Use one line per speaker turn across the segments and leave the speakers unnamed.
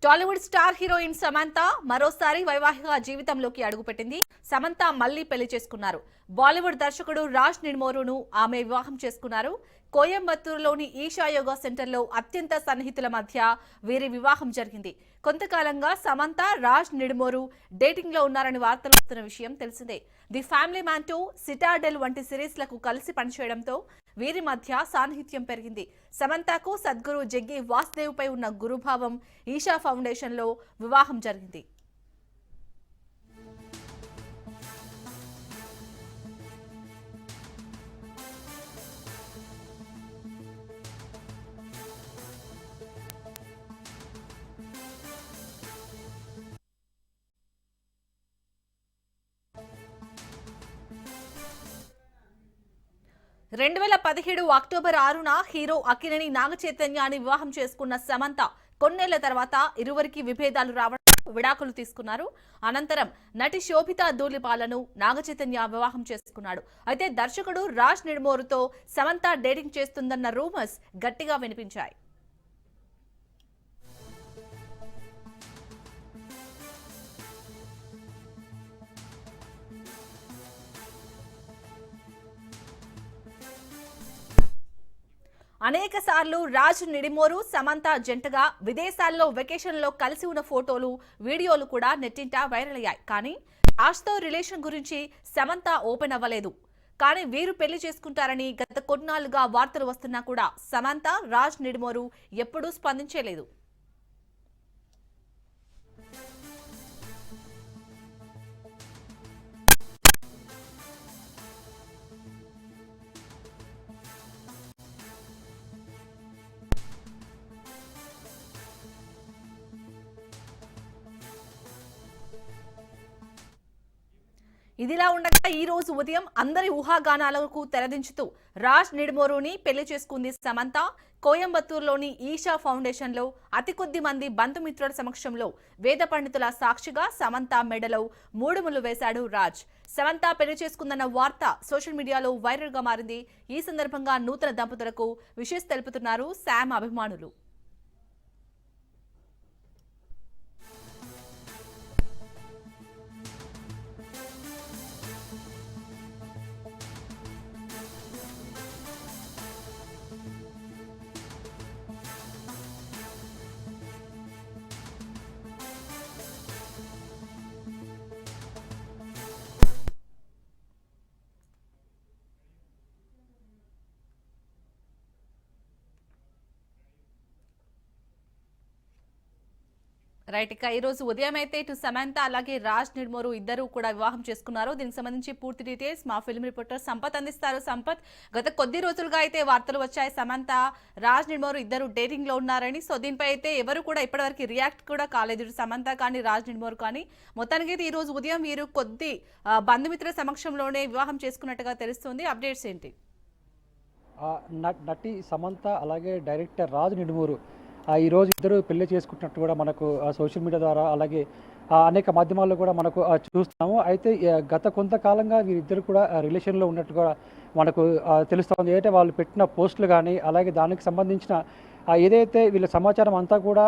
Tollywood star heroine Samantha మరోసారి వైవాహిక జీవితంలోకి అడుగుపెట్టింది. సమంత మళ్లీ పెళ్లి చేసుకున్నారు. బాలీవుడ్ దర్శకుడు రాజ్ నిడ్మోరును ఆమె వివాహం చేసుకున్నారు. కోయంబత్తూరులోని ఈషా యోగా సెంటర్లో అత్యంత సన్నిహితుల మధ్య వీరి వివాహం జరిగింది. కొంతకాలంగా సమంత రాజ్ నిడ్మోరు డేటింగ్ లో ఉన్నారని వార్తలు వస్తున్న విషయం తెలిసిందే. ది ఫ్యామిలీ మ్యాన్ 2, సిటాడెల్ వంటి సిరీస్లకు కలిసి పనిచేయడంతో వీరి మధ్య సాన్నిహిత్యం పెరిగింది. సమంతకు సద్గురు జగ్గి వాసుదేవ్ పై ఉన్న గురుభావం ఈషా ఫౌండేషన్ లో వివాహం జరిగింది. రెండు 2017 అక్టోబర్ 6న హీరో అక్కినేని నాగచైతన్యాన్ని వివాహం చేసుకున్న సమంత కొన్నేళ్ల తర్వాత ఇరువురికి విభేదాలు రావడం విడాకులు తీసుకున్నారు. అనంతరం నటి శోభితా ధూళిపాలను నాగచైతన్య వివాహం చేసుకున్నాడు. అయితే దర్శకుడు రాజ్ నిడ్మోరుతో సమంత డేటింగ్ చేస్తుందన్న రూమర్స్ గట్టిగా వినిపించాయి. అనేక సార్లు రాజ్ నిడిమోరు సమంత జంటగా విదేశాల్లో వెకేషన్ లో కలిసి ఉన్న ఫోటోలు వీడియోలు కూడా నెట్టింట వైరల్ అయ్యాయి. కానీ రాజ్తో రిలేషన్ గురించి సమంత ఓపెన్ అవ్వలేదు. కానీ వీరు పెళ్లి చేసుకుంటారని గత కొన్నాళ్లుగా వార్తలు వస్తున్నా కూడా సమంత రాజ్ నిడిమోరు ఎప్పుడూ స్పందించలేదు. ఇదిలా ఉండగా ఈ రోజు ఉదయం అందరి ఊహాగానాలకు తెరదించుతూ రాజ్ నిడ్మోరుని పెళ్లి చేసుకుంది సమంత. కోయంబత్తూరులోని ఈషా ఫౌండేషన్ లో అతి కొద్ది మంది బంధుమిత్రుల సమక్షంలో వేద పండితుల సాక్షిగా సమంత మెడలో 3 ముళ్ళు వేశాడు రాజ్. సమంత పెళ్లి చేసుకుందన్న వార్త సోషల్ మీడియాలో వైరల్ గా మారింది. ఈ సందర్భంగా నూతన దంపతులకు విషెస్ తెలుపుతున్నారు శామ్ అభిమానులు. రైట్, ఇక ఈ రోజు ఉదయం అయితే ఇటు సమంత అలాగే రాజ్ నిడ్మోరు ఇద్దరు కూడా వివాహం చేసుకున్నారు. దీనికి సంబంధించి పూర్తి డీటెయిల్స్ మా ఫిల్మ్ రిపోర్టర్ సంపత్ అందిస్తారు. సంపత్, గత కొద్ది రోజులుగా అయితే వార్తలు వచ్చాయి సమంత రాజ్ నిడ్మోరు ఇద్దరు డేటింగ్ లో ఉన్నారని. సో దీనిపై అయితే ఎవరు కూడా ఇప్పటివరకు రియాక్ట్ కూడా కాలేదు, సమంత కానీ రాజ్ నిడ్మోరు కానీ. మొత్తానికి అయితే ఈ రోజు ఉదయం వీరు కొద్ది బంధుమిత్రుల సమక్షంలోనే వివాహం చేసుకున్నట్టుగా తెలుస్తుంది. అప్డేట్స్ ఏంటి?
నటి సమంత అలాగే డైరెక్టర్ రాజ్ నిడ్మోరు ఈరోజు ఇద్దరు పెళ్లి చేసుకుంటున్నట్టు కూడా మనకు సోషల్ మీడియా ద్వారా అలాగే అనేక మాధ్యమాల్లో కూడా మనకు చూస్తున్నాము. అయితే గత కొంతకాలంగా వీరిద్దరు కూడా రిలేషన్లో ఉన్నట్టు కూడా మనకు తెలుస్తుంది. ఏంటంటే వాళ్ళు పెట్టిన పోస్టులు కానీ అలాగే దానికి సంబంధించిన ఏదైతే వీళ్ళ సమాచారం అంతా కూడా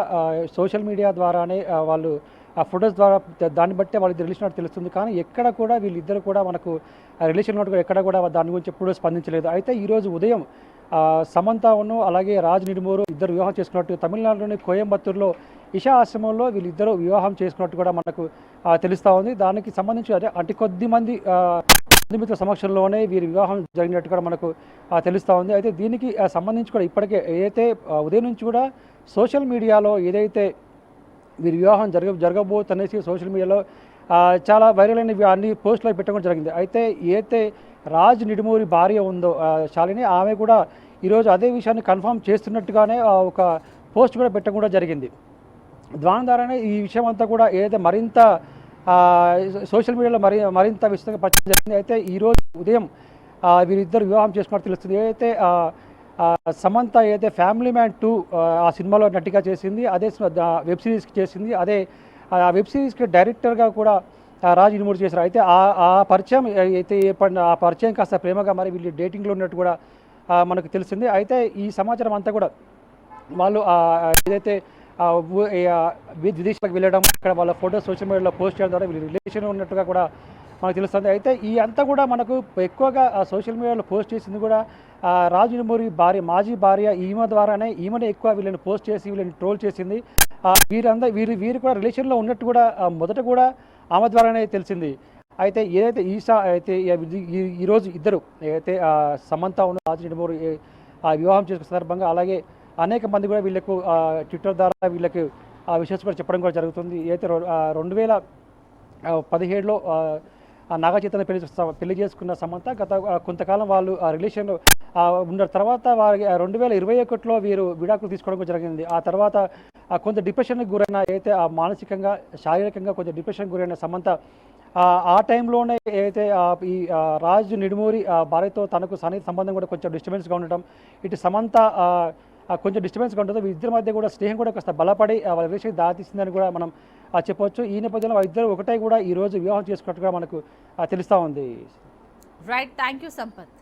సోషల్ మీడియా ద్వారానే వాళ్ళు ఆ ఫొటోస్ ద్వారా దాన్ని బట్టే వాళ్ళకి రిలేషన్ తెలుస్తుంది. కానీ ఎక్కడ కూడా వీళ్ళిద్దరు కూడా మనకు రిలేషన్ ఉన్నట్టు ఎక్కడ కూడా దాని గురించి ఎప్పుడూ స్పందించలేదు. అయితే ఈరోజు ఉదయం సమంతను అలాగే రాజ్ నిడ్మోరు ఇద్దరు వివాహం చేసుకున్నట్టు తమిళనాడులోని కోయంబత్తూరులో ఇషా ఆశ్రమంలో వీళ్ళిద్దరూ వివాహం చేసుకున్నట్టు కూడా మనకు తెలుస్తూ ఉంది. దానికి సంబంధించి అతి కొద్ది మంది బంధుమిత్రుల సమక్షంలోనే వీరి వివాహం జరిగినట్టు కూడా మనకు తెలుస్తూ ఉంది. అయితే దీనికి సంబంధించి కూడా ఇప్పటికే ఏదైతే ఉదయం నుంచి కూడా సోషల్ మీడియాలో ఏదైతే వీరి వివాహం జరగబోతనేసి సోషల్ మీడియాలో చాలా వైరల్ అయిన అన్ని పోస్టులు పెట్టడం జరిగింది. అయితే ఏదైతే రాజ్ నిడ్మోరి భార్య ఉందో శాలిని, ఆమె కూడా ఈరోజు అదే విషయాన్ని కన్ఫర్మ్ చేస్తున్నట్టుగానే ఒక పోస్ట్ కూడా పెట్టడం కూడా జరిగింది. దాని ద్వారానే ఈ విషయం అంతా కూడా ఏదైతే మరింత సోషల్ మీడియాలో మరింత విస్తృతంగా ప్రచారం జరిగింది. అయితే ఈరోజు ఉదయం వీరిద్దరు వివాహం చేసుకున్నట్టు తెలుస్తుంది. ఏదైతే సమంత ఏదైతే ఫ్యామిలీ మ్యాన్ 2 ఆ సినిమాలో నటిగా చేసింది, అదే వెబ్ సిరీస్కి చేసింది, అదే ఆ వెబ్ సిరీస్కి డైరెక్టర్గా కూడా రాజ్ నిడ్మోరు చేశారు. అయితే ఆ పరిచయం అయితే ఆ పరిచయం కాస్త ప్రేమగా మరి వీళ్ళు డేటింగ్లో ఉన్నట్టు కూడా మనకు తెలిసింది. అయితే ఈ సమాచారం అంతా కూడా వాళ్ళు ఏదైతే విదేశాలకు వెళ్ళడం, అక్కడ వాళ్ళ ఫోటో సోషల్ మీడియాలో పోస్ట్ చేయడం ద్వారా వీళ్ళు రిలేషన్ ఉన్నట్టుగా కూడా మనకు తెలుస్తుంది. అయితే ఈ అంతా కూడా మనకు ఎక్కువగా సోషల్ మీడియాలో పోస్ట్ చేసింది కూడా రాజు నిడుమూరి భార్య, మాజీ భార్య ఈమె ద్వారానే, ఈమెనే ఎక్కువ వీళ్ళని పోస్ట్ చేసి వీళ్ళని ట్రోల్ చేసింది. వీరు కూడా రిలేషన్లో ఉన్నట్టు కూడా మొదట కూడా ఆమె ద్వారానే తెలిసింది. అయితే ఏదైతే ఈరోజు ఇద్దరు ఏదైతే సమంత ఉన్న రాజు నిడుమూరి వివాహం చేసుకున్న సందర్భంగా అలాగే అనేక మంది కూడా వీళ్ళకు ట్విట్టర్ ద్వారా వీళ్ళకి ఆ విషయాలు కూడా చెప్పడం కూడా జరుగుతుంది. ఏదైతే 2017లో నాగ చైతన్య పెళ్లి చేసుకున్న సమంత గత కొంతకాలం వాళ్ళు ఆ రిలేషన్లో ఉన్న తర్వాత వారి 2021లో వీరు విడాకులు తీసుకోవడం కూడా జరిగింది. ఆ తర్వాత కొంత డిప్రెషన్కి గురైన, అయితే మానసికంగా శారీరకంగా కొంచెం డిప్రెషన్కి గురైన సమంత ఆ టైంలోనే ఏదైతే ఈ రాజు నిడుమూరి భార్యతో తనకు సన్నిహిత సంబంధం కూడా కొంచెం డిస్టర్బెన్స్గా ఉండటం, ఇటు సమంత కొంచెం డిస్టర్బెన్స్గా ఉంటుంది. వీరిద్దరి మధ్య కూడా స్నేహం కూడా కాస్త బలపడి వాళ్ళ రిలేషన్ దారితీసిందని కూడా మనం చెప్పవచ్చు. ఈ నేపథ్యంలో ఇద్దరు ఒకటే కూడా ఈరోజు వివాహం చేసుకున్నట్టుగా మనకు తెలుస్తూ ఉంది.
Right, thank you Sampath.